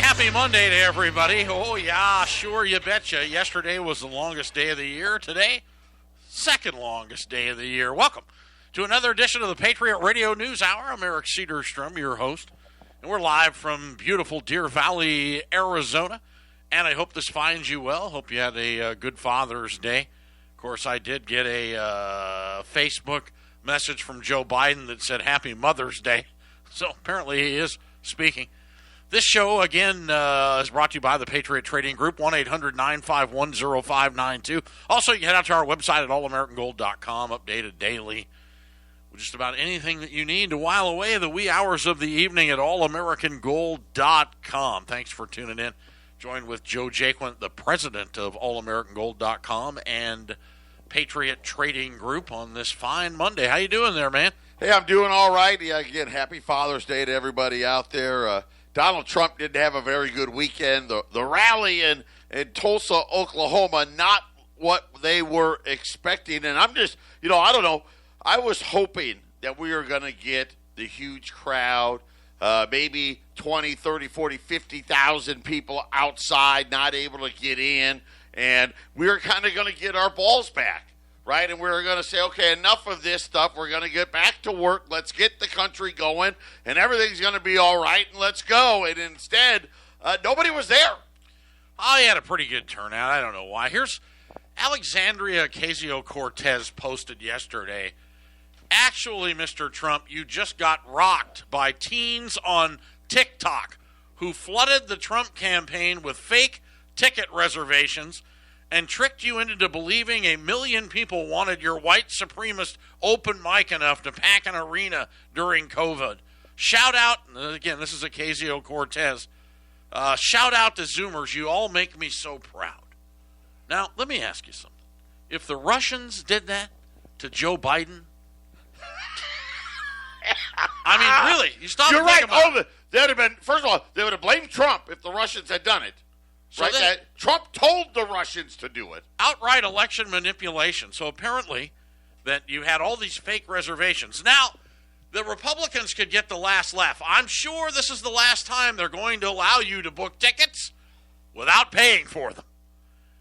Happy Monday to everybody. Oh, yeah, sure, you betcha. Yesterday was the longest day of the year. Today, second longest day of the year. Welcome to another edition of the Patriot Radio News Hour. I'm Eric Cedarstrom, your host, and we're live from beautiful Deer Valley, Arizona, and I hope this finds you well. Hope you had a good Father's Day. Of course, I did get a Facebook message from Joe Biden that said Happy Mother's Day, so apparently he is speaking. This show, again, is brought to you by the Patriot Trading Group, 1-800-951-0592. Also, you can head out to our website at allamericangold.com, updated daily with just about anything that you need to while away the wee hours of the evening at allamericangold.com. Thanks for tuning in. Joined with Joe Jaquint, the president of allamericangold.com and Patriot Trading Group on this fine Monday. How you doing there, man? Hey, I'm doing all right. Yeah, again, happy Father's Day to everybody out there. Donald Trump didn't have a very good weekend. The rally in Tulsa, Oklahoma, not what they were expecting. And I'm just, I don't know. I was hoping that we were going to get the huge crowd, maybe 20, 30, 40, 50,000 people outside not able to get in. And we were kind of going to get our balls back. Right, and we were going to say, okay, enough of this stuff. We're going to get back to work. Let's get the country going, and everything's going to be all right, and let's go. And instead, nobody was there. Oh, he had a pretty good turnout. I don't know why. Here's Alexandria Ocasio-Cortez posted yesterday. Actually, Mr. Trump, you just got rocked by teens on TikTok who flooded the Trump campaign with fake ticket reservations and tricked you into believing 1 million people wanted your white supremacist open mic enough to pack an arena during COVID. Shout out, again, this is Ocasio-Cortez, shout out to Zoomers. You all make me so proud. Now, let me ask you something. If the Russians did that to Joe Biden, I mean, really, you stop You're and think right. about it. They'd have been, first of all, they would have blamed Trump if the Russians had done it. So right? That Trump told the Russians to do it. Outright election manipulation. So apparently that you had all these fake reservations. Now, the Republicans could get the last laugh. I'm sure this is the last time they're going to allow you to book tickets without paying for them.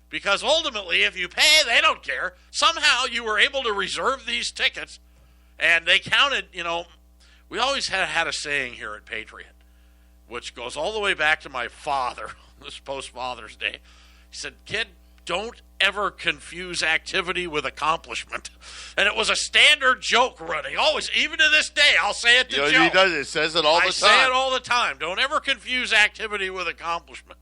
Because ultimately, if you pay, they don't care. Somehow you were able to reserve these tickets, and they counted, we always had a saying here at Patriot, which goes all the way back to my father. This post-Father's Day. He said, kid, don't ever confuse activity with accomplishment. And it was a standard joke running. Always, even to this day, I'll say it to Joe. He does. It says it all the time. I say it all the time. Don't ever confuse activity with accomplishment.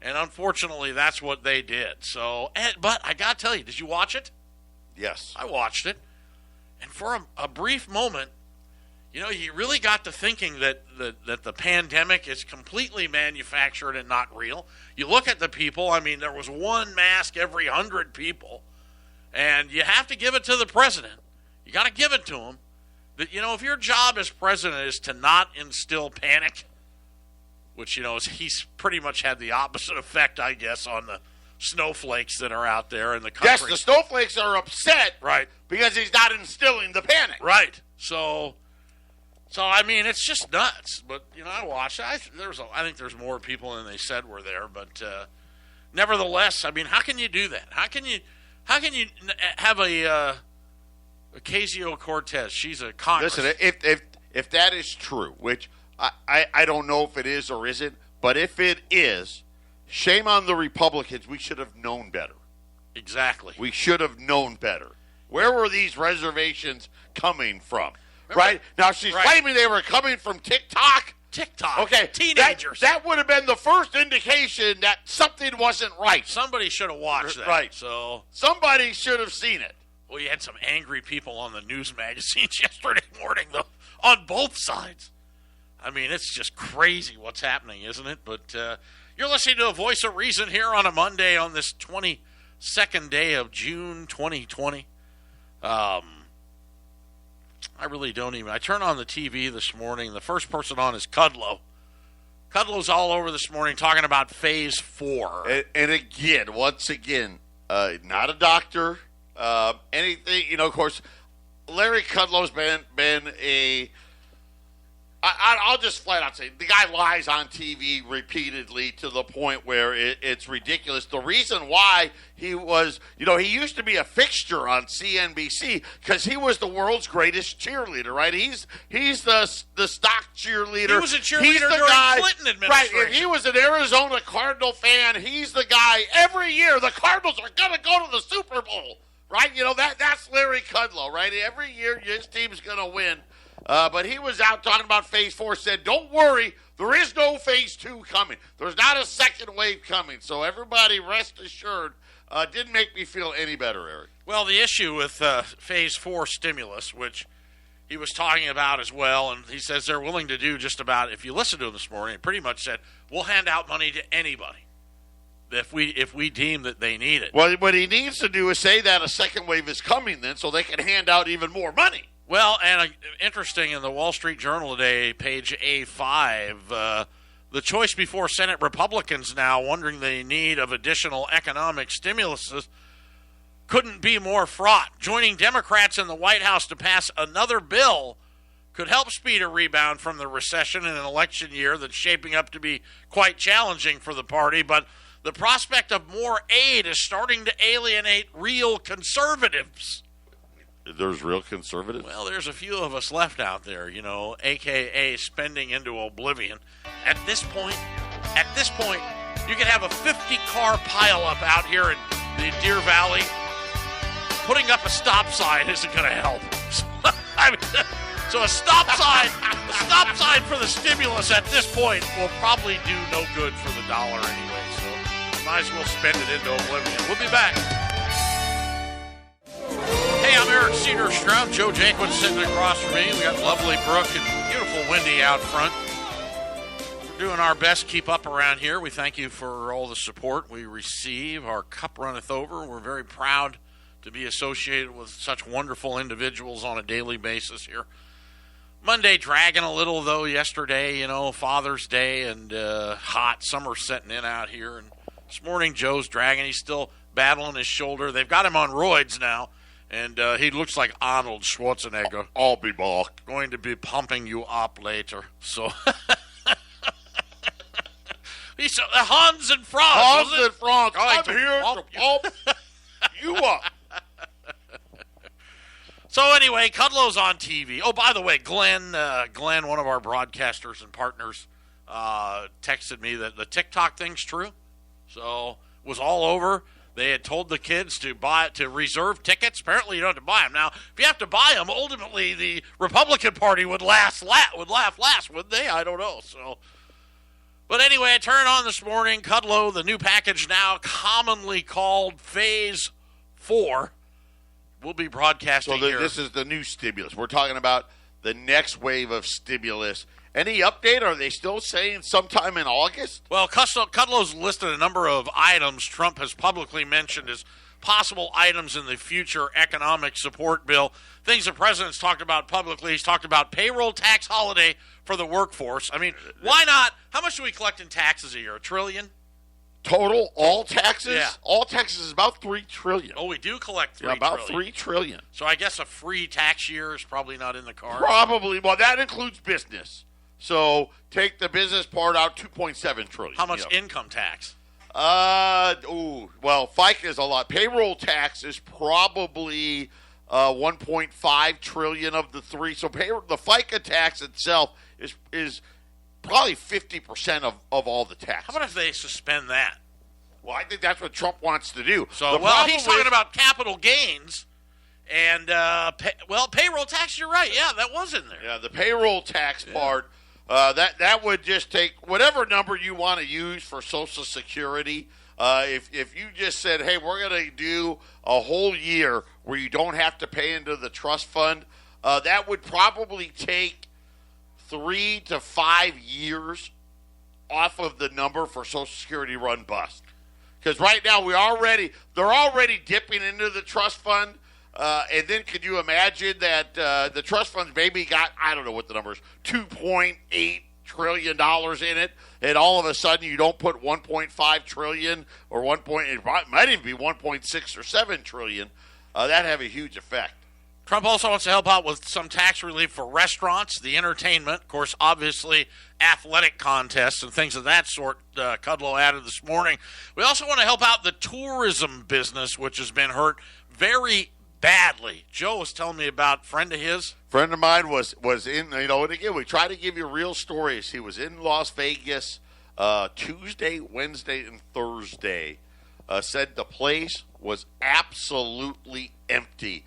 And unfortunately, that's what they did. So, but I got to tell you, did you watch it? Yes. I watched it. And for a brief moment, you really got to thinking that the pandemic is completely manufactured and not real. You look at the people. I mean, there was one mask every 100 people. And you have to give it to the president. You got to give it to him. That, if your job as president is to not instill panic, which, he's pretty much had the opposite effect, I guess, on the snowflakes that are out there in the country. Yes, the snowflakes are upset. Right. Because he's not instilling the panic. Right. So I mean, it's just nuts. But I watched it. I think there's more people than they said were there. But nevertheless, I mean, how can you do that? How can you have a Ocasio-Cortez? She's a Congress. Listen, if that is true, which I don't know if it is or isn't, but if it is, shame on the Republicans. We should have known better. Exactly. We should have known better. Where were these reservations coming from? Right? Now, she's claiming they were coming from TikTok. Okay. Teenagers. That would have been the first indication that something wasn't right. Somebody should have watched that. Right. So somebody should have seen it. Well, you had some angry people on the news magazines yesterday morning, though, on both sides. I mean, it's just crazy what's happening, isn't it? But you're listening to A Voice of Reason here on a Monday on this 22nd day of June 2020. I really don't even. I turn on the TV this morning. The first person on is Kudlow. Kudlow's all over this morning talking about Phase 4. And again, once again, not a doctor, anything. Of course, Larry Kudlow's been I'll just flat out say the guy lies on TV repeatedly to the point where it's ridiculous. The reason why he was, he used to be a fixture on CNBC because he was the world's greatest cheerleader, right? He's the stock cheerleader. He was a cheerleader during the Clinton administration. Right, if he was an Arizona Cardinal fan, he's the guy. Every year, the Cardinals are going to go to the Super Bowl, right? That's Larry Kudlow, right? Every year, his team's going to win. But he was out talking about Phase 4, said, don't worry, there is no Phase 2 coming. There's not a second wave coming. So everybody rest assured. Didn't make me feel any better, Eric. Well, the issue with Phase 4 stimulus, which he was talking about as well, and he says they're willing to do just about, if you listen to him this morning, he pretty much said, we'll hand out money to anybody if we deem that they need it. Well, what he needs to do is say that a second wave is coming then so they can hand out even more money. Well, and interesting, in the Wall Street Journal today, page A5, the choice before Senate Republicans now wondering the need of additional economic stimulus couldn't be more fraught. Joining Democrats in the White House to pass another bill could help speed a rebound from the recession in an election year that's shaping up to be quite challenging for the party. But the prospect of more aid is starting to alienate real conservatives. There's real conservatives? Well, there's a few of us left out there, a.k.a. spending into oblivion. At this point, you could have a 50-car pileup out here in the Deer Valley. Putting up a stop sign isn't going to help. So a stop sign for the stimulus at this point will probably do no good for the dollar anyway. So might as well spend it into oblivion. We'll be back. Hey, I'm Eric Cederstrom. Joe Jenkins sitting across from me. We got lovely Brooke and beautiful Wendy out front. We're doing our best to keep up around here. We thank you for all the support we receive. Our cup runneth over. We're very proud to be associated with such wonderful individuals on a daily basis here. Monday dragging a little, though, yesterday, Father's Day and hot summer setting in out here. And this morning, Joe's dragging. He's still battling his shoulder. They've got him on roids now. And he looks like Arnold Schwarzenegger. I'll be back. Going to be pumping you up later. So, he's Hans and Franz. Hans and Franz. I'm here to pump you up. So anyway, Kudlow's on TV. Oh, by the way, Glenn, one of our broadcasters and partners, texted me that the TikTok thing's true. So it was all over. They had told the kids to reserve tickets. Apparently, you don't have to buy them. Now, if you have to buy them, ultimately the Republican Party would laugh last, wouldn't they? I don't know. So, but anyway, I turned on this morning. Kudlow, the new package now commonly called Phase 4, will be broadcasting here. So this is the new stimulus. We're talking about the next wave of stimulus. Any update? Are they still saying sometime in August? Well, Kudlow's listed a number of items Trump has publicly mentioned as possible items in the future economic support bill. Things the president's talked about publicly. He's talked about payroll tax holiday for the workforce. I mean, why not? How much do we collect in taxes a year? $1 trillion? Total, all taxes? Yeah. All taxes is about $3 trillion. Oh, we do collect $3 trillion. About $3 trillion. So I guess a free tax year is probably not in the cards. Probably. Well, that includes business. So take the business part out, $2.7 trillion. How much income tax? Well, FICA is a lot. Payroll tax is probably $1.5 trillion of the three. So the FICA tax itself is probably 50% of all the taxes. How about if they suspend that? Well, I think that's what Trump wants to do. So, he's talking about capital gains and, payroll tax, you're right. Yeah, that was in there. Yeah, the payroll tax part, that would just take whatever number you want to use for Social Security. If you just said, hey, we're going to do a whole year where you don't have to pay into the trust fund, that would probably take 3 to 5 years off of the number for Social Security run bust. Because right now they're already dipping into the trust fund. And then could you imagine that the trust funds maybe got, I don't know what the number is, $2.8 trillion in it, and all of a sudden you don't put $1.5 trillion or it might even be 1.6 or 7 trillion. That'd have a huge effect. Trump also wants to help out with some tax relief for restaurants, the entertainment, of course, obviously athletic contests and things of that sort. Kudlow added this morning. We also want to help out the tourism business, which has been hurt very badly. Joe was telling me about a friend of his. Friend of mine was in, and again, we try to give you real stories. He was in Las Vegas Tuesday, Wednesday, and Thursday. Said the place was absolutely empty.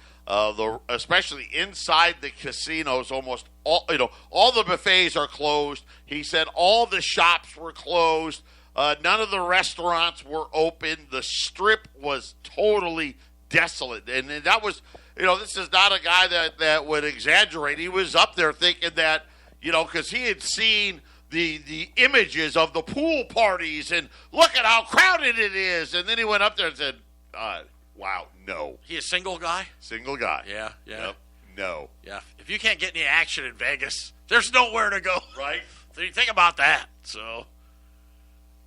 Especially inside the casinos, almost all the buffets are closed. He said all the shops were closed. None of the restaurants were open. The Strip was totally desolate. And that was, this is not a guy that would exaggerate. He was up there thinking that, because he had seen the images of the pool parties and look at how crowded it is. And then he went up there and said, wow, no. He a single guy? Single guy. Yeah. Yep. No. Yeah. If you can't get any action in Vegas, there's nowhere to go. Right. So you think about that. So,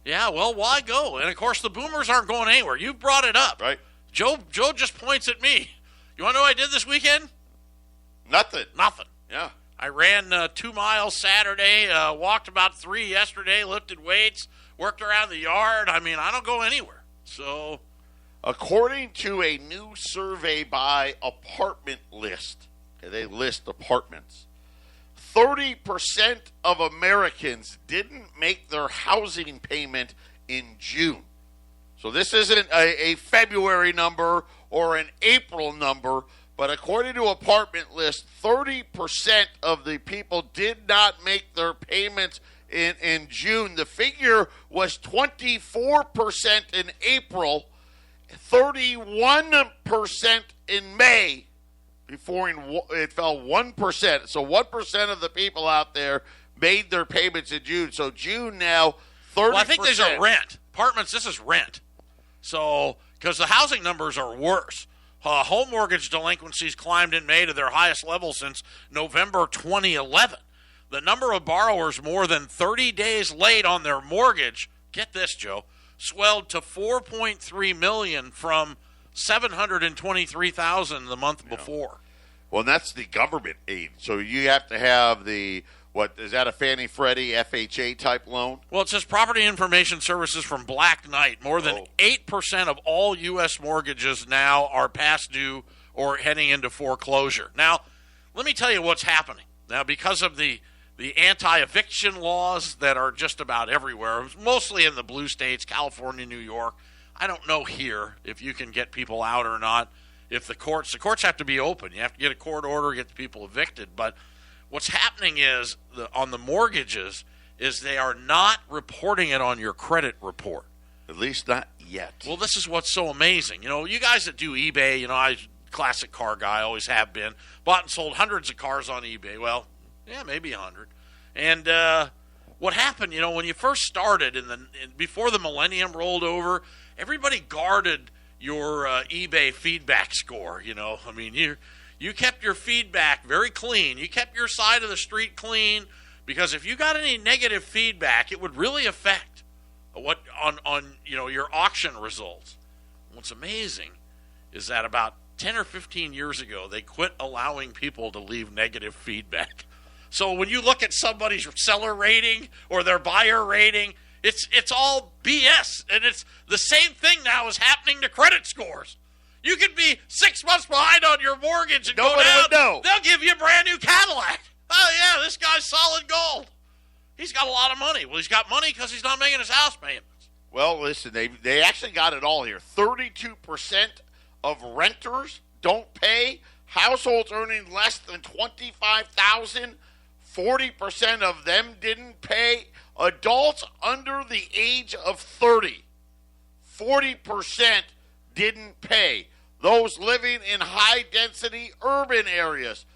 yeah, well, why go? And, of course, the Boomers aren't going anywhere. You brought it up. Right. Joe just points at me. You want to know what I did this weekend? Nothing. Yeah. I ran 2 miles Saturday, walked about 3 yesterday, lifted weights, worked around the yard. I mean, I don't go anywhere. So, according to a new survey by Apartment List, they list apartments, 30% of Americans didn't make their housing payment in June. So this isn't a February number or an April number, but according to Apartment List, 30% of the people did not make their payments in June. The figure was 24% in April, 31% in May, before it fell 1%. So 1% of the people out there made their payments in June. So June now, 30%. Well, I think these are rent. Apartments, this is rent. So, because the housing numbers are worse. Home mortgage delinquencies climbed in May to their highest level since November 2011. The number of borrowers more than 30 days late on their mortgage, get this, Joe, swelled to 4.3 million from 723,000 the month before. Well, that's the government aid. So you have to have what is that, a Fannie Freddie FHA type loan? Well, it says property information services from Black Knight. More than 8% of all U.S. mortgages now are past due or heading into foreclosure. Now, let me tell you what's happening. Now, because of the anti-eviction laws that are just about everywhere, mostly in the blue states, California, New York. I don't know here if you can get people out or not. If the courts have to be open. You have to get a court order, get the people evicted. But what's happening is, on the mortgages, is they are not reporting it on your credit report. At least not yet. Well, this is what's so amazing. You guys that do eBay, I classic car guy, always have been. Bought and sold hundreds of cars on eBay. Well, yeah, maybe 100. And what happened, when you first started, before the millennium rolled over, everybody guarded your eBay feedback score. I mean, you kept your feedback very clean. You kept your side of the street clean, because if you got any negative feedback, it would really affect what on your auction results. What's amazing is that about 10 or 15 years ago, they quit allowing people to leave negative feedback. So when you look at somebody's seller rating or their buyer rating, it's all BS. And it's the same thing now is happening to credit scores. You could be 6 months behind on your mortgage and nobody go down. Would know. They'll give you a brand new Cadillac. Oh, yeah, this guy's solid gold. He's got a lot of money. Well, he's got money because he's not making his house payments. Well, listen, they actually got it all here. 32% of renters don't pay. Households earning less than $25,000, 40% of them didn't pay. Adults under the age of 30, 40% didn't pay. Those living in high-density urban areas,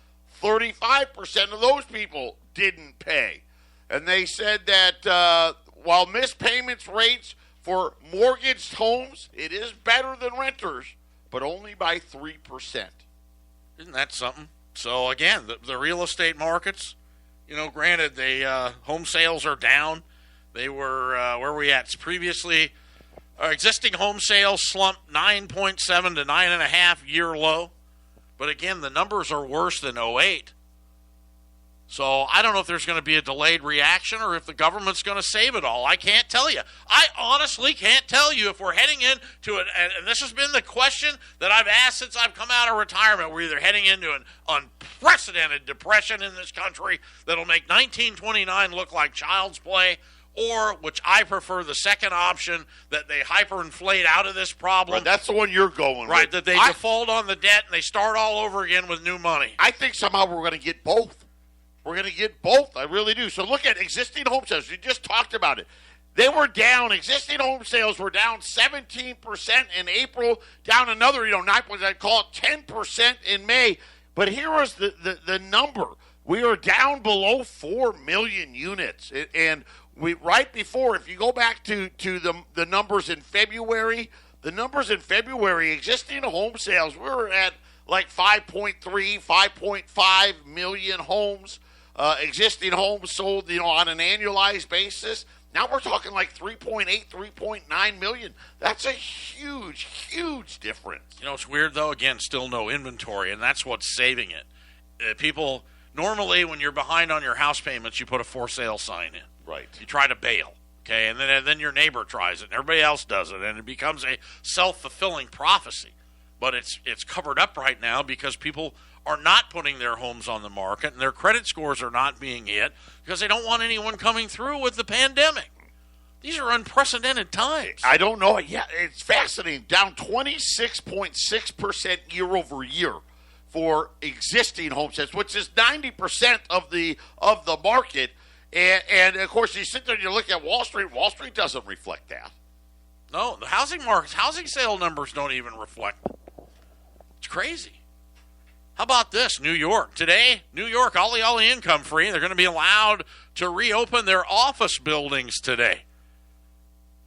35% of those people didn't pay. And they said that while missed payments rates for mortgaged homes, it is better than renters, but only by 3%. Isn't that something? So, again, the real estate markets, granted, home sales are down. They were, where were we at? Previously, existing home sales slumped 9.7 to 9.5 year low. But again, the numbers are worse than '08. So I don't know if there's going to be a delayed reaction or if the government's going to save it all. I can't tell you. I honestly can't tell you if we're heading into it. And this has been the question that I've asked since I've come out of retirement. We're either heading into an unprecedented depression in this country that'll make 1929 look like child's play, or, which I prefer, the second option, that they hyperinflate out of this problem. Right, that's the one you're going right, with. That they default on the debt and they start all over again with new money. I think somehow we're going to get both. We're going to get both. I really do. So look at existing home sales. We just talked about it. They were down. Existing home sales were down 17% in April, down another, 9%. I'd call it 10% in May. But here was the number. We are down below 4 million units. And we right before, if you go back to the numbers in February, existing home sales, we were at like 5.3, 5.5 million homes. Existing homes sold, on an annualized basis. Now we're talking like 3.8, 3.9 million. That's a huge, huge difference. It's weird, though. Again, still no inventory, and that's what's saving it. People, normally when you're behind on your house payments, you put a for sale sign in. Right. You try to bail, okay? And then your neighbor tries it, and everybody else does it, and it becomes a self-fulfilling prophecy. But it's covered up right now because people are not putting their homes on the market, and their credit scores are not being hit because they don't want anyone coming through with the pandemic. These are unprecedented times. I don't know. Yeah, it's fascinating. Down 26.6% year over year for existing home sales, which is 90% of the market. And of course, you sit there and you look at Wall Street. Wall Street doesn't reflect that. No, the housing sale numbers don't even reflect it. It's crazy. How about this? New York. Today, New York, all the income free. They're going to be allowed to reopen their office buildings today.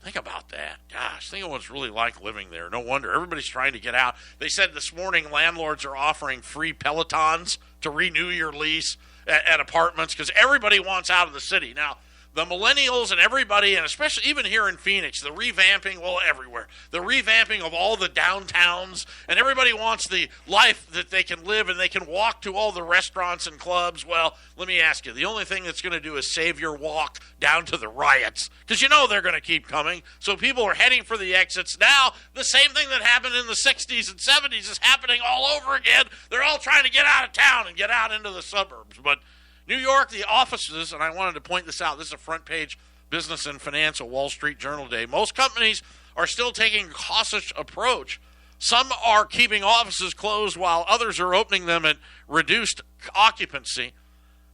Think about that. Gosh, think of what it's really like living there. No wonder. Everybody's trying to get out. They said this morning landlords are offering free Pelotons to renew your lease at apartments because everybody wants out of the city. Now, the millennials and everybody, and especially even here in Phoenix, the revamping, everywhere, the revamping of all the downtowns, and everybody wants the life that they can live and they can walk to all the restaurants and clubs. Well, let me ask you, the only thing that's going to do is save your walk down to the riots, because they're going to keep coming. So people are heading for the exits. Now, the same thing that happened in the 60s and 70s is happening all over again. They're all trying to get out of town and get out into the suburbs. But New York, the offices, and I wanted to point this out, this is a front page business and finance, a Wall Street Journal day. Most companies are still taking a cautious approach. Some are keeping offices closed while others are opening them at reduced occupancy.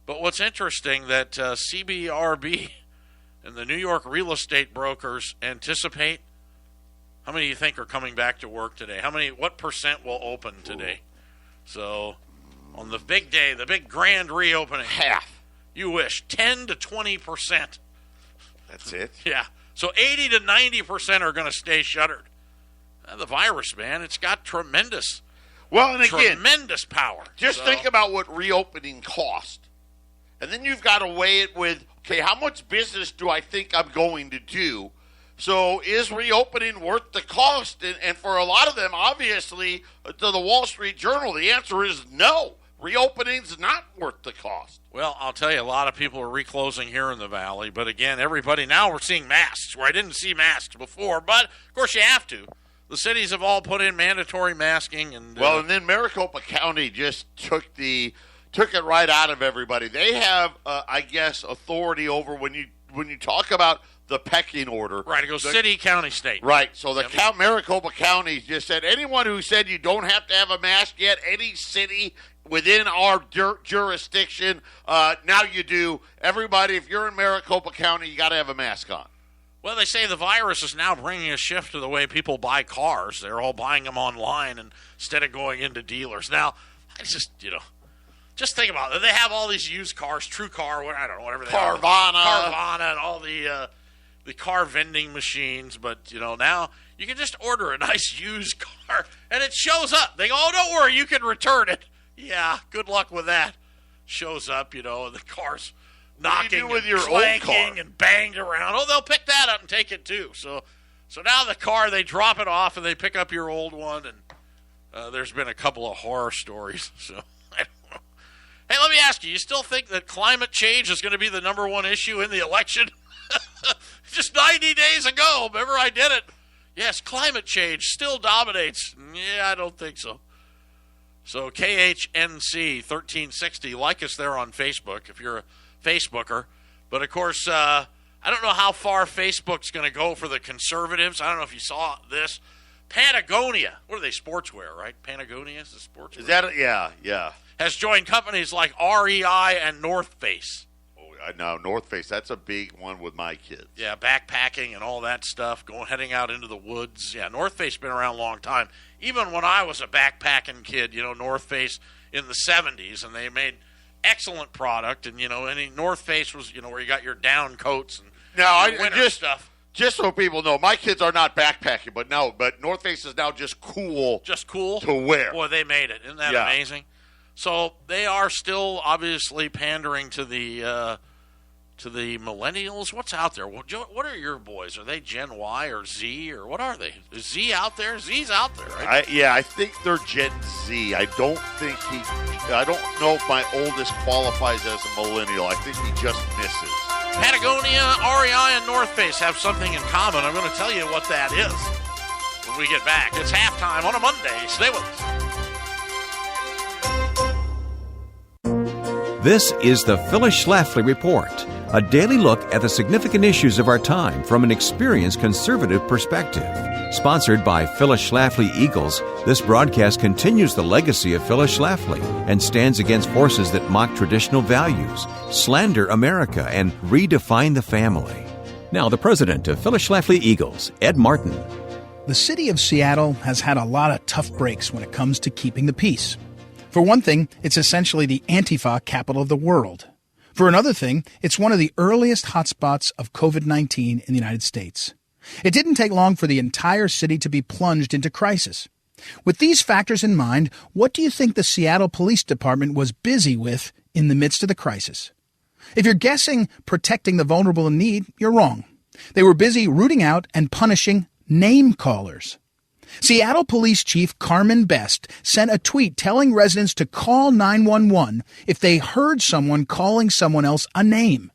But what's interesting that CBRB and the New York real estate brokers anticipate, how many do you think are coming back to work today? What percent will open today? So on the big day, the big grand reopening, half. You wish 10 to 20%. That's it. Yeah. So 80 to 90% are going to stay shuttered. The virus, man, it's got tremendous power. Just think about what reopening cost, and then you've got to weigh it with, okay, how much business do I think I'm going to do? So is reopening worth the cost? And for a lot of them, obviously, to the Wall Street Journal, the answer is no. Reopening's not worth the cost. Well, I'll tell you, a lot of people are reclosing here in the Valley. But again, everybody, now we're seeing masks, where I didn't see masks before. But, of course, you have to. The cities have all put in mandatory masking. And then Maricopa County just took it right out of everybody. They have, I guess, authority over when you talk about the pecking order. Right, it goes city, county, state. Right, so Maricopa County just said anyone who said you don't have to have a mask yet, any city within our jurisdiction, now you do. Everybody, if you're in Maricopa County, you got to have a mask on. Well, they say the virus is now bringing a shift to the way people buy cars. They're all buying them online instead of going into dealers. Now, I just think about it. They have all these used cars, True Car, I don't know, whatever they are. Carvana, and all the car vending machines. But, now you can just order a nice used car, and it shows up. They go, oh, don't worry, you can return it. Yeah, good luck with that. Shows up, and the car's knocking with and your clanking and banged around. Oh, they'll pick that up and take it too. So now the car, they drop it off and they pick up your old one, and there's been a couple of horror stories. So, I don't know. Hey, let me ask you still think that climate change is going to be the number one issue in the election? Just 90 days ago, remember I did it. Yes, climate change still dominates. Yeah, I don't think so. So KHNC 1360, like us there on Facebook if you're a Facebooker. But, of course, I don't know how far Facebook's going to go for the conservatives. I don't know if you saw this. Patagonia, what are they, sportswear, right? Patagonia is the sportswear. Is that yeah. Has joined companies like REI and North Face. Oh, no, North Face, that's a big one with my kids. Yeah, backpacking and all that stuff, heading out into the woods. Yeah, North Face been around a long time. Even when I was a backpacking kid, North Face in the 70s, and they made excellent product. And, any North Face was, where you got your down coats and winter stuff. Just so people know, my kids are not backpacking, but North Face is now just cool. Just cool? To wear. Boy, they made it. Isn't that amazing? So they are still obviously pandering to the millennials. What's out there? What are your boys? Are they Gen Y or Z, or what are they? Is Z out there? Z's out there, right? I think they're Gen Z. I don't know if my oldest qualifies as a millennial. I think he just misses. Patagonia, REI, and North Face have something in common. I'm going to tell you what that is when we get back. It's halftime on a Monday. Stay with us. This is the Phyllis Schlafly Report, a daily look at the significant issues of our time from an experienced conservative perspective. Sponsored by Phyllis Schlafly Eagles, this broadcast continues the legacy of Phyllis Schlafly and stands against forces that mock traditional values, slander America, and redefine the family. Now, the president of Phyllis Schlafly Eagles, Ed Martin. The city of Seattle has had a lot of tough breaks when it comes to keeping the peace. For one thing, it's essentially the Antifa capital of the world. For another thing, it's one of the earliest hotspots of COVID-19 in the United States. It didn't take long for the entire city to be plunged into crisis. With these factors in mind, what do you think the Seattle Police Department was busy with in the midst of the crisis? If you're guessing protecting the vulnerable in need, you're wrong. They were busy rooting out and punishing name callers. Seattle Police Chief Carmen Best sent a tweet telling residents to call 911 if they heard someone calling someone else a name.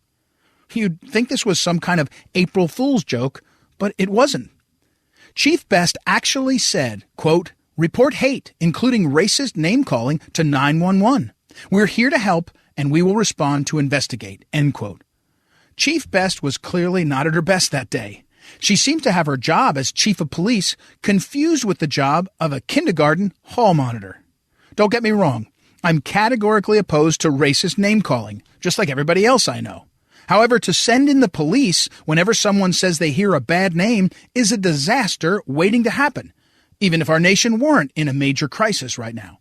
You'd think this was some kind of April Fool's joke, but it wasn't. Chief Best actually said, quote, "Report hate, including racist name-calling, to 911. We're here to help, and we will respond to investigate," end quote. Chief Best was clearly not at her best that day. She seemed to have her job as chief of police confused with the job of a kindergarten hall monitor. Don't get me wrong. I'm categorically opposed to racist name-calling, just like everybody else I know. However, to send in the police whenever someone says they hear a bad name is a disaster waiting to happen, even if our nation weren't in a major crisis right now.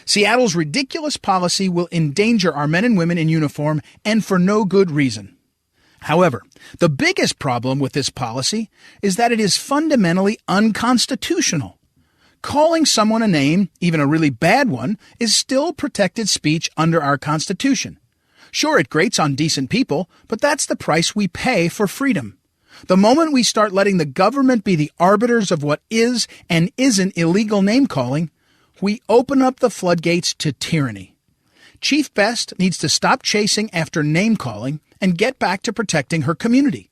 Seattle's ridiculous policy will endanger our men and women in uniform, and for no good reason. However, the biggest problem with this policy is that it is fundamentally unconstitutional. Calling someone a name, even a really bad one, is still protected speech under our Constitution. Sure, it grates on decent people, but that's the price we pay for freedom. The moment we start letting the government be the arbiters of what is and isn't illegal name-calling, we open up the floodgates to tyranny. Chief Best needs to stop chasing after name-calling and get back to protecting her community.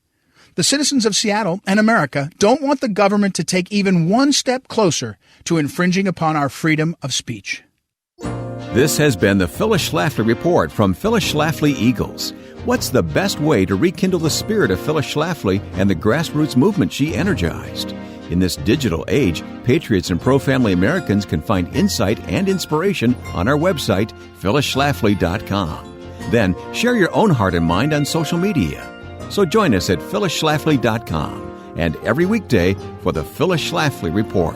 The citizens of Seattle and America don't want the government to take even one step closer to infringing upon our freedom of speech. This has been the Phyllis Schlafly Report from Phyllis Schlafly Eagles. What's the best way to rekindle the spirit of Phyllis Schlafly and the grassroots movement she energized? In this digital age, patriots and pro-family Americans can find insight and inspiration on our website, phyllisschlafly.com. Then share your own heart and mind on social media. So join us at phyllisschlafly.com and every weekday for the Phyllis Schlafly Report.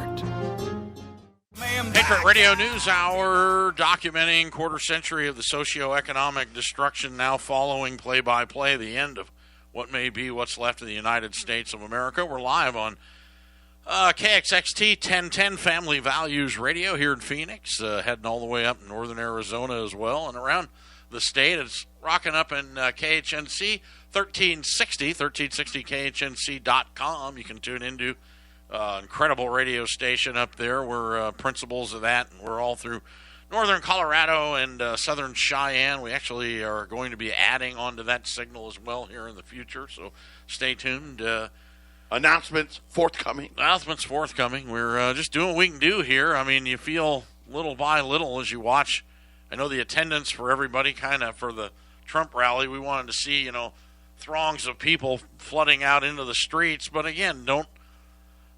Patriot Radio News Hour documenting quarter century of the socioeconomic destruction now following play-by-play, the end of what may be what's left of the United States of America. We're live on KXXT 1010 Family Values Radio here in Phoenix, heading all the way up in northern Arizona as well, and around the state. It's rocking up in KHNC 1360, 1360KHNC.com. You can tune into incredible radio station up there. We're principals of that, and we're all through northern Colorado and southern Cheyenne. We actually are going to be adding onto that signal as well here in the future, so stay tuned. Announcements forthcoming. We're just doing what we can do here. I mean, you feel little by little as you watch. I know the attendance for everybody kind of for the Trump rally, we wanted to see, throngs of people flooding out into the streets. But again, you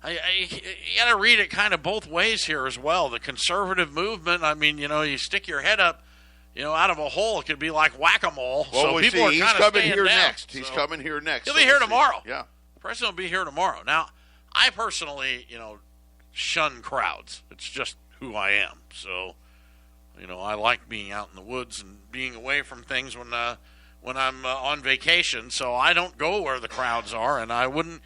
got to read it kind of both ways here as well. The conservative movement, I mean, you stick your head up, out of a hole, it could be like whack-a-mole. Well, so people are he's kind of coming staying here down. next. He's coming here next. He'll be here tomorrow. Yeah. The president will be here tomorrow. Now, I personally, shun crowds. It's just who I am. So, I like being out in the woods and being away from things when I'm on vacation. So I don't go where the crowds are, and I'm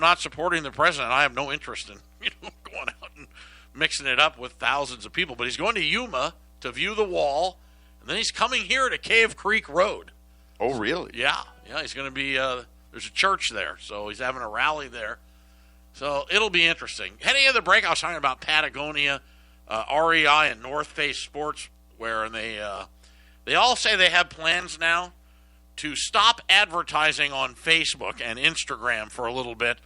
not supporting the president. I have no interest in going out and mixing it up with thousands of people. But he's going to Yuma to view the wall, and then he's coming here to Cave Creek Road. Oh, really? Yeah. He's going to be. There's a church there, so he's having a rally there. So it'll be interesting. Heading into the break, I was talking about Patagonia, REI, and North Face Sportswear, and they all say they have plans now to stop advertising on Facebook and Instagram for a little bit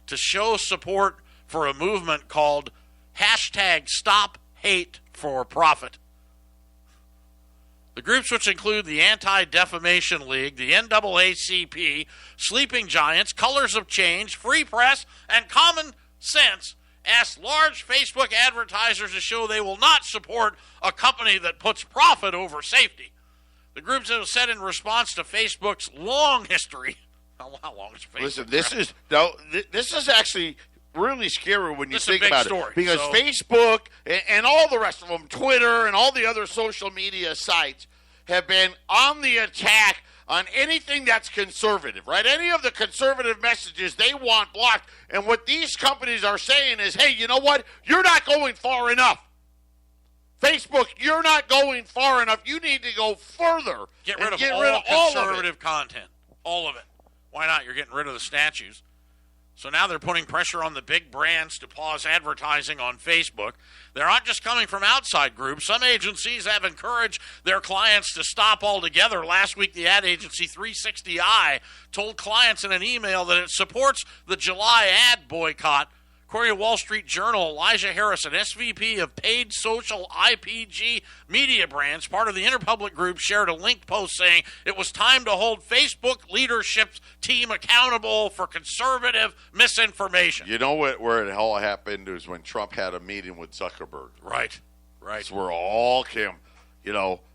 to show support for a movement called #StopHateForProfit. The groups, which include the Anti-Defamation League, the NAACP, Sleeping Giants, Colors of Change, Free Press, and Common Sense, asked large Facebook advertisers to show they will not support a company that puts profit over safety. The groups have said in response to Facebook's long history. How long is Facebook? Listen, this is actually really scary when you think about it. Because Facebook and all the rest of them, Twitter and all the other social media sites, have been on the attack on anything that's conservative, right? Any of the conservative messages they want blocked. And what these companies are saying is, hey, you know what? You're not going far enough. Facebook, you're not going far enough. You need to go further. Get rid of all conservative content. All of it. Why not? You're getting rid of the statues. So now they're putting pressure on the big brands to pause advertising on Facebook. They're not just coming from outside groups. Some agencies have encouraged their clients to stop altogether. Last week, the ad agency 360i told clients in an email that it supports the July ad boycott. According to Wall Street Journal, Elijah Harrison, SVP of paid social IPG media brands, part of the Interpublic Group, shared a linked post saying it was time to hold Facebook leadership team accountable for conservative misinformation. You know where it all happened is when Trump had a meeting with Zuckerberg. Right. That's where it all came.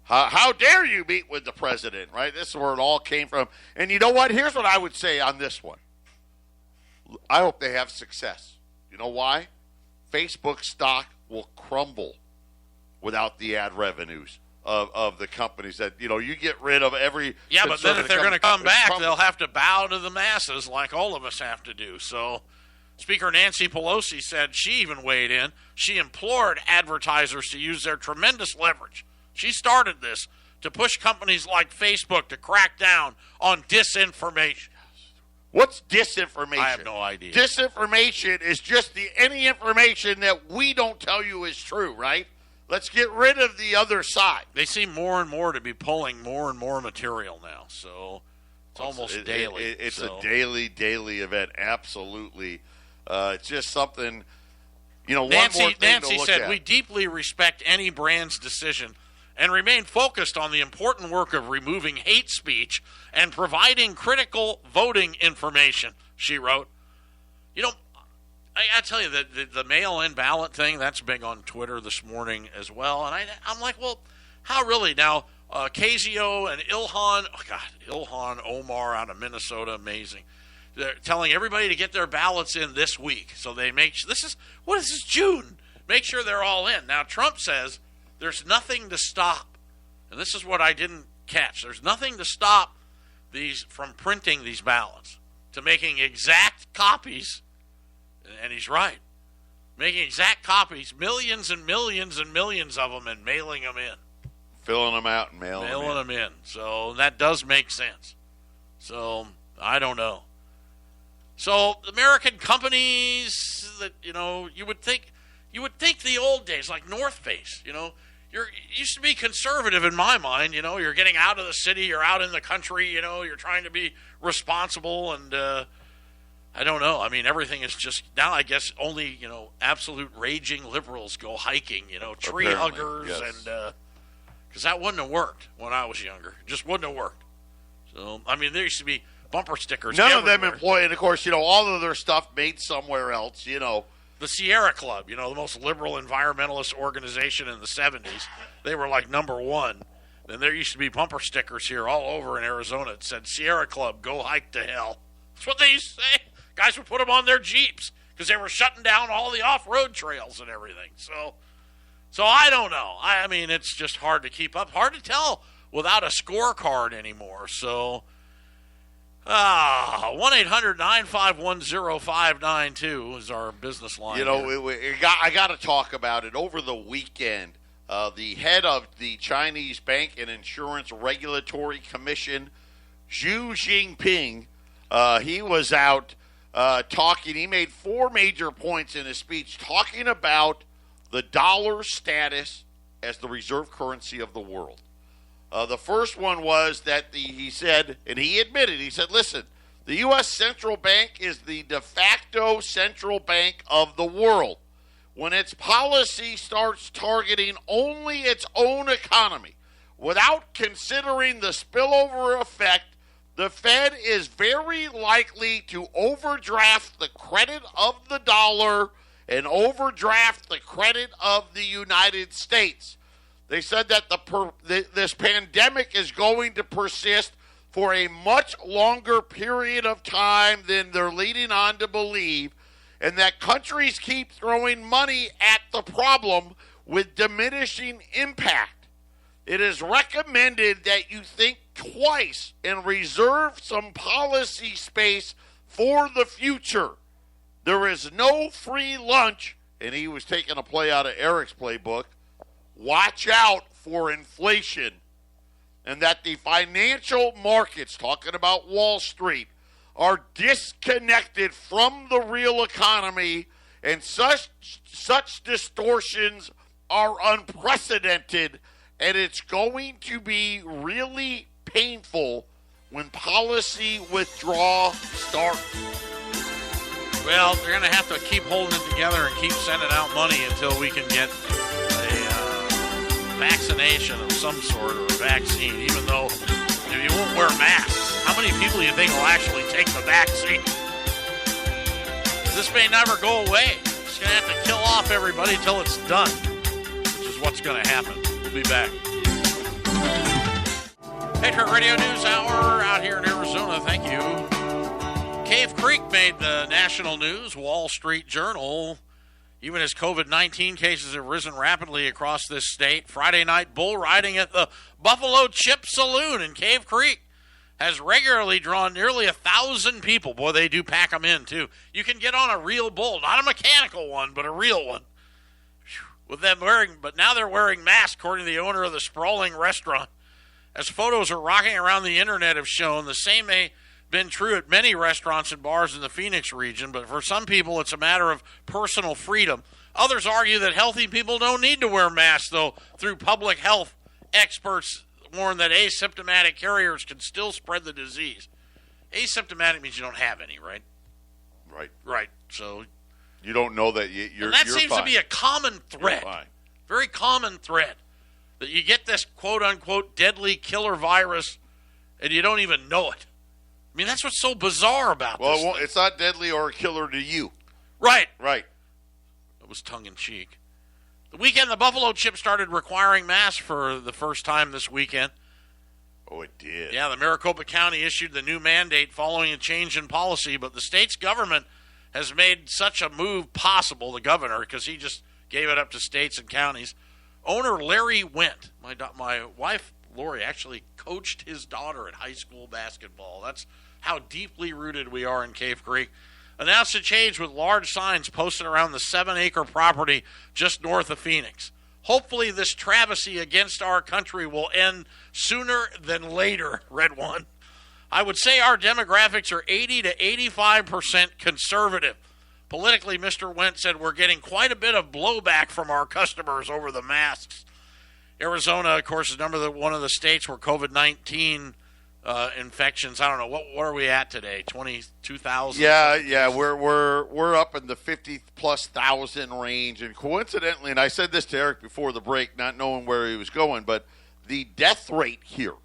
How dare you meet with the president, right? This is where it all came from. And you know what? Here's what I would say on this one. I hope they have success. You know why? Facebook stock will crumble without the ad revenues of the companies that, you get rid of every... Yeah, but then if they're going to come back, they'll have to bow to the masses like all of us have to do. So Speaker Nancy Pelosi said she even weighed in. She implored advertisers to use their tremendous leverage. She started this to push companies like Facebook to crack down on disinformation. What's disinformation? I have no idea. Disinformation is just any information that we don't tell you is true, right? Let's get rid of the other side. They seem more and more to be pulling more and more material now, so it's almost daily. It's a daily event, absolutely. It's just something, Nancy said, we deeply respect any brand's decision and remain focused on the important work of removing hate speech and providing critical voting information, she wrote. I tell you, the mail-in ballot thing, that's big on Twitter this morning as well. And I'm like, well, how really? Now, Casio and Ilhan Omar out of Minnesota, amazing. They're telling everybody to get their ballots in this week. So they this is June. Make sure they're all in. Now, Trump says there's nothing to stop. And this is what I didn't catch. There's nothing to stop these from printing these ballots, to making exact copies. And he's right. Making exact copies, millions and millions and millions of them, and mailing them in. Filling them out and mailing them in. So that does make sense. So I don't know. So American companies that, you would think the old days, like North Face, it used to be conservative in my mind. You're getting out of the city, you're out in the country, you're trying to be responsible, and I don't know. I mean, everything is just now. I guess only absolute raging liberals go hiking. Tree Apparently, huggers, yes. and because that wouldn't have worked when I was younger. It just wouldn't have worked. So I mean, there used to be bumper stickers. None everywhere. of them employ, and of course, all of their stuff made somewhere else. The Sierra Club, the most liberal environmentalist organization in the 70s, they were like number one. Then there used to be bumper stickers here all over in Arizona. It said, Sierra Club, go hike to hell. That's what they used to say. Guys would put them on their Jeeps because they were shutting down all the off-road trails and everything. So I don't know. I mean, it's just hard to keep up. Hard to tell without a scorecard anymore. So 1-800-951-0592 is our business line. I got to talk about it. Over the weekend, the head of the Chinese Bank and Insurance Regulatory Commission, Xu Jinping, he was out talking. He made 4 major points in his speech talking about the dollar status as the reserve currency of the world. The first one was that he said, listen, the U.S. Central Bank is the de facto central bank of the world. When its policy starts targeting only its own economy without considering the spillover effect, the Fed is very likely to overdraft the credit of the dollar and overdraft the credit of the United States. They said that this pandemic is going to persist for a much longer period of time than they're leading on to believe, and that countries keep throwing money at the problem with diminishing impact. It is recommended that you think twice and reserve some policy space for the future. There is no free lunch, and he was taking a play out of Eric's playbook. Watch out for inflation, and that the financial markets, talking about Wall Street, are disconnected from the real economy, and such distortions are unprecedented, and it's going to be really painful when policy withdrawal starts. Well, they're going to have to keep holding it together and keep sending out money until we can get vaccination of some sort or a vaccine, even though you won't wear masks. How many people do you think will actually take the vaccine? This may never go away. It's going to have to kill off everybody until it's done, which is what's going to happen. We'll be back. Patriot Radio News Hour out here in Arizona. Thank you. Cave Creek made the national news, Wall Street Journal. Even as COVID-19 cases have risen rapidly across this state, Friday night bull riding at the Buffalo Chip Saloon in Cave Creek has regularly drawn nearly 1,000 people. Boy, they do pack them in, too. You can get on a real bull, not a mechanical one, but a real one. With them but now they're wearing masks, according to the owner of the sprawling restaurant. As photos are rocking around the internet have shown, the same may been true at many restaurants and bars in the Phoenix region, but for some people it's a matter of personal freedom. Others argue that healthy people don't need to wear masks, though, through public health experts warn that asymptomatic carriers can still spread the disease. Asymptomatic means you don't have any, right? Right. So you don't know that you're and that you're seems fine. to be a common thread. Very common thread. That you get this quote-unquote deadly killer virus and you don't even know it. I mean, that's what's so bizarre about this. Well, it's not deadly or a killer to you. Right. It was tongue-in-cheek. The weekend, the Buffalo Chip started requiring masks for the first time this weekend. Oh, it did. Yeah, the Maricopa County issued the new mandate following a change in policy, but the state's government has made such a move possible, the governor, because he just gave it up to states and counties. Owner Larry Wendt, my wife Lori actually coached his daughter at high school basketball. That's how deeply rooted we are in Cave Creek. Announced a change with large signs posted around the 7-acre property just north of Phoenix. Hopefully this travesty against our country will end sooner than later, read one. I would say our demographics are 80 to 85% conservative. Politically, Mr. Wentz said we're getting quite a bit of blowback from our customers over the masks. Arizona, of course, is one of the states where COVID-19 infections. I don't know what are we at today? 22,000. Yeah. We're up in the 50,000+ range, and coincidentally, and I said this to Eric before the break, not knowing where he was going, but the death rate here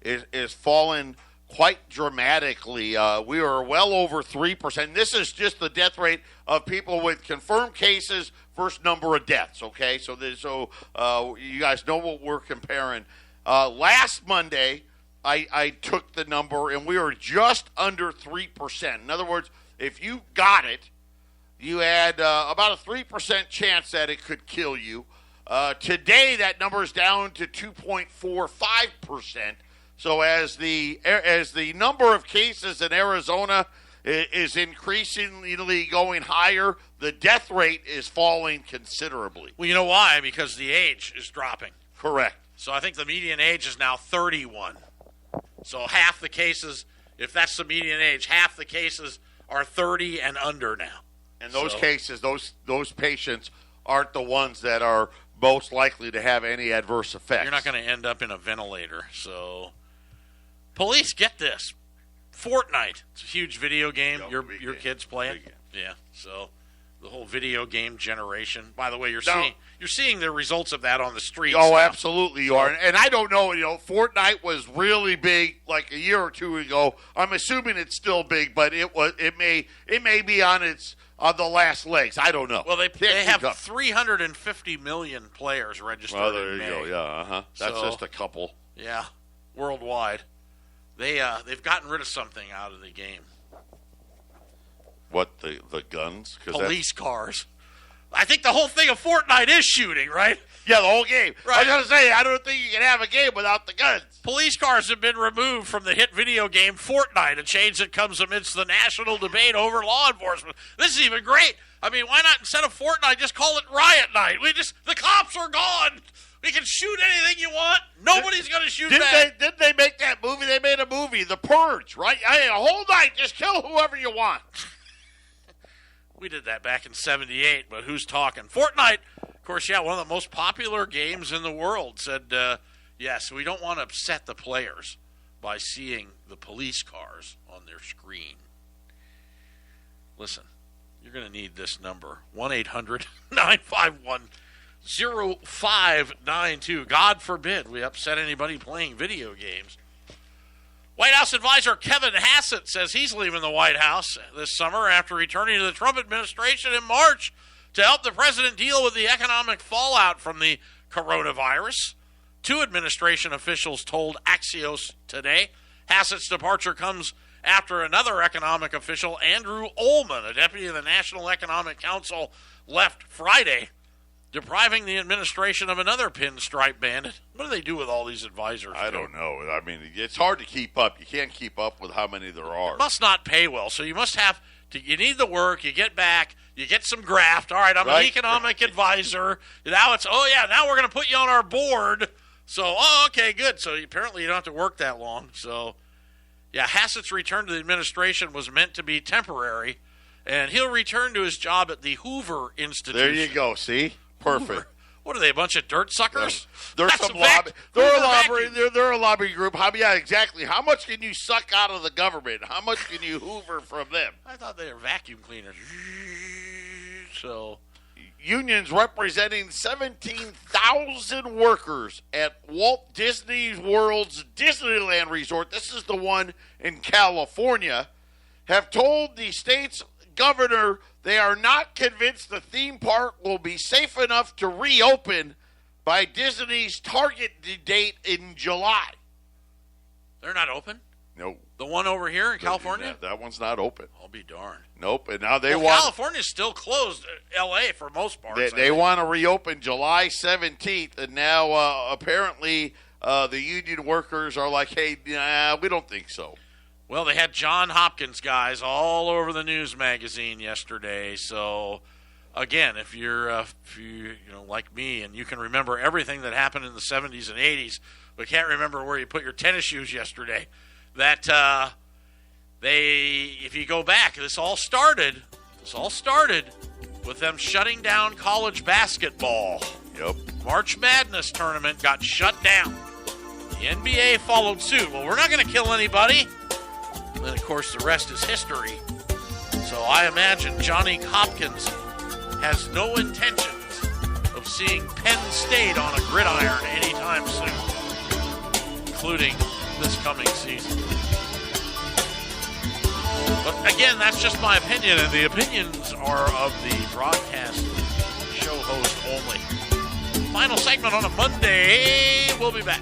is fallen quite dramatically. We are well over 3%. This is just the death rate of people with confirmed cases versus number of deaths. Okay, so you guys know what we're comparing. Last Monday, I took the number, and we were just under 3%. In other words, if you got it, you had about a 3% chance that it could kill you. Today, that number is down to 2.45%. So as the number of cases in Arizona is increasingly going higher, the death rate is falling considerably. Well, you know why? Because the age is dropping. Correct. So I think the median age is now 31. So half the cases, if that's the median age, half the cases are 30 and under now. And those cases, those patients aren't the ones that are most likely to have any adverse effects. You're not going to end up in a ventilator. So police, get this. Fortnite. It's a huge video game. Your kids play it. Yeah. So the whole video game generation. By the way, you're seeing the results of that on the streets. Oh, now. Absolutely you are. And I don't know, Fortnite was really big like a year or two ago. I'm assuming it's still big, but it may be on the last legs. I don't know. Well, they have 350 million players registered. Well, there in you May. go. Yeah, That's just a couple. Yeah, worldwide. They've gotten rid of something out of the game. What, the guns? Police cars. I think the whole thing of Fortnite is shooting, right? Yeah, the whole game. Right. I was going to say, I don't think you can have a game without the guns. Police cars have been removed from the hit video game Fortnite, a change that comes amidst the national debate over law enforcement. This is even great. I mean, why not, instead of Fortnite, just call it Riot Night? The cops are gone. We can shoot anything you want. Nobody's going to shoot back. Didn't they make that movie? They made a movie, The Purge, right? A whole night, just kill whoever you want. We did that back in 78, but who's talking? Fortnite, of course, one of the most popular games in the world, said, yes, we don't want to upset the players by seeing the police cars on their screen. Listen, you're going to need this number, 1-800-951-0592. God forbid we upset anybody playing video games. White House advisor Kevin Hassett says he's leaving the White House this summer after returning to the Trump administration in March to help the president deal with the economic fallout from the coronavirus. Two administration officials told Axios today. Hassett's departure comes after another economic official, Andrew Ullman, a deputy of the National Economic Council, left Friday, depriving the administration of another pinstripe bandit. What do they do with all these advisors? I don't know. I mean, it's hard to keep up. You can't keep up with how many there are. It must not pay well. So you must have to, you need the work, you get back, you get some graft. All right, I'm an economic advisor. Now now we're going to put you on our board. So, okay, good. So apparently you don't have to work that long. So, yeah, Hassett's return to the administration was meant to be temporary, and he'll return to his job at the Hoover Institution. There you go. See? Perfect. Hoover. What are they, a bunch of dirt suckers? They're a lobby group. Exactly. How much can you suck out of the government? How much can you hoover from them? I thought they were vacuum cleaners. So, unions representing 17,000 workers at Walt Disney World's Disneyland Resort, this is the one in California, have told the state's governor they are not convinced the theme park will be safe enough to reopen by Disney's target date in July. They're not open? No. The one over here in California? That one's not open. I'll be darned. Nope. And now California's still closed. L.A. for most parts. They want to reopen July 17th, and now apparently the union workers are like, hey, we don't think so. Well, they had John Hopkins guys all over the news magazine yesterday. So, again, if you're like me and you can remember everything that happened in the 70s and 80s, but can't remember where you put your tennis shoes yesterday, that if you go back, this all started with them shutting down college basketball. Yep. March Madness tournament got shut down. The NBA followed suit. Well, we're not going to kill anybody. And then, of course, the rest is history. So I imagine Johnny Hopkins has no intentions of seeing Penn State on a gridiron anytime soon, including this coming season. But again, that's just my opinion, and the opinions are of the broadcast show host only. Final segment on a Monday. We'll be back.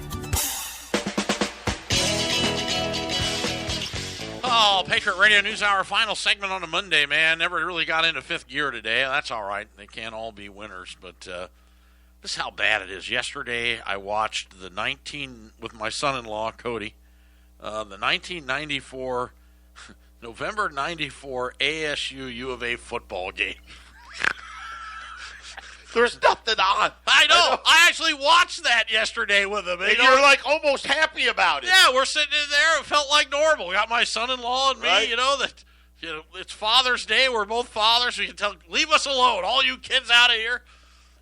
Oh, Patriot Radio News Hour, final segment on a Monday, man. Never really got into fifth gear today. That's all right. They can't all be winners, but this is how bad it is. Yesterday, I watched with my son-in-law, Cody, the 1994, November 94 ASU U of A football game. There's nothing on. I know. I actually watched that yesterday with him. And you're like almost happy about it. Yeah, we're sitting in there. It felt like normal. We got my son-in-law and me, right. It's Father's Day. We're both fathers. We can leave us alone. All you kids out of here.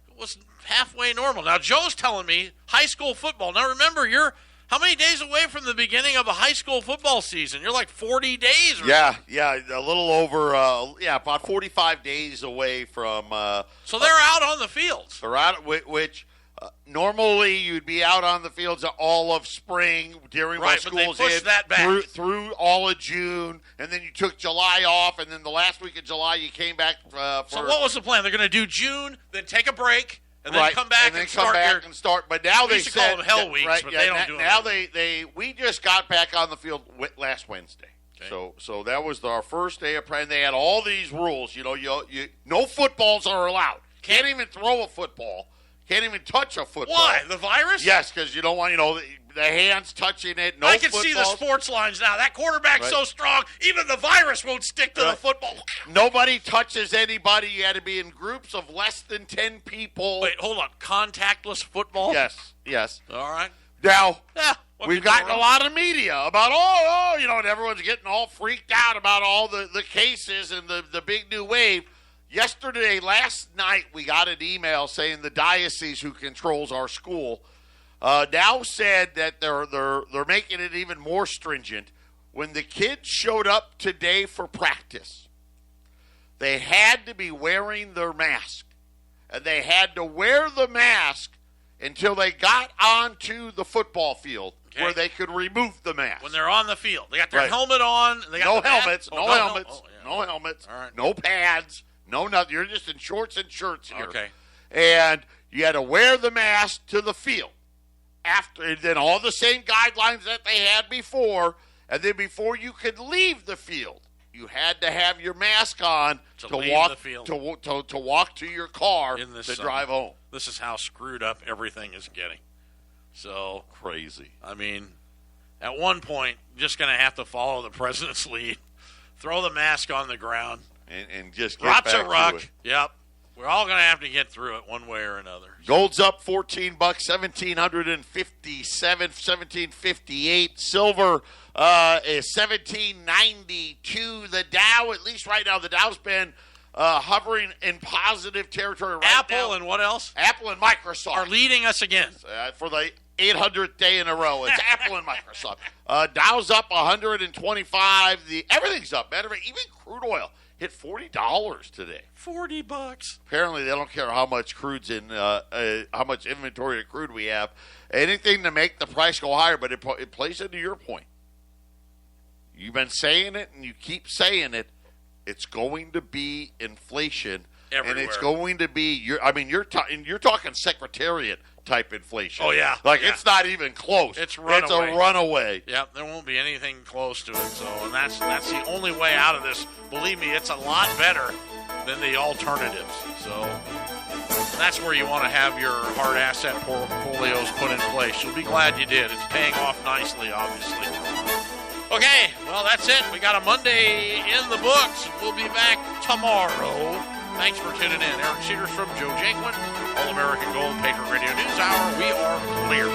It was halfway normal. Now, Joe's telling me high school football. Now, remember, you're how many days away from the beginning of a high school football season? You're like 40 days. Yeah, a little over, about 45 days away from. So they're out on the fields. They're out, which normally you'd be out on the fields all of spring during right, when but schools they pushed in that back. through all of June, and then you took July off, and then the last week of July you came back for. So what was the plan? They're going to do June, then take a break. And then right. come back and start. But now they used to call them hell weeks, right, but yeah, they don't do it. Now we just got back on the field last Wednesday. Okay. So that was our first day of practice. They had all these rules. You no footballs are allowed. Can't even throw a football. Can't even touch a football. Why? The virus? Yes, because you don't want the hands touching it. No I can footballs. see the sports lines now. That quarterback's so strong, even the virus won't stick to the football. Nobody touches anybody. You had to be in groups of less than 10 people. Wait, hold on. Contactless football? Yes. All right. Now, we've gotten a lot of media about, and everyone's getting all freaked out about all the cases and the big new wave. Last night, we got an email saying the diocese who controls our school now said that they're making it even more stringent. When the kids showed up today for practice, they had to be wearing their mask. And they had to wear the mask until they got onto the football field where they could remove the mask. When they're on the field. They got their helmet on. They got no helmets. No helmets. No helmets. All right. No pads. No nothing. You're just in shorts and shirts here. Okay. And you had to wear the mask to the field. Then all the same guidelines that they had before, and then before you could leave the field, you had to have your mask on to walk the field. To walk to your car to drive home. This is how screwed up everything is getting. So crazy. I mean, at one point, just going to have to follow the president's lead, throw the mask on the ground, and just get back to it. Yep. We're all going to have to get through it one way or another. Gold's up $14, 1758. Silver is 1792. The Dow, at least right now, the Dow's been hovering in positive territory right now. Apple and what else? Apple and Microsoft are leading us again for the 800th day in a row. It's Apple and Microsoft. Dow's up 125. Everything's up. Matter of fact, even crude oil hit $40 today. $40. Apparently, they don't care how much crude's in, how much inventory of crude we have. Anything to make the price go higher, but it plays into your point. You've been saying it, and you keep saying it. It's going to be inflation, everywhere. And it's going to be. You're talking Secretariat type inflation. Oh yeah, It's not even close. It's runaway. It's a runaway. Yep, there won't be anything close to it. So, and that's the only way out of this. Believe me, it's a lot better than the alternatives. So that's where you want to have your hard asset portfolios put in place. You'll be glad you did. It's paying off nicely, obviously. Okay, well, that's it. We got a Monday in the books. We'll be back tomorrow. Thanks for tuning in. Eric Cedars from Joe Jaquin, All American Gold, Patriot Radio News Hour. We are clear.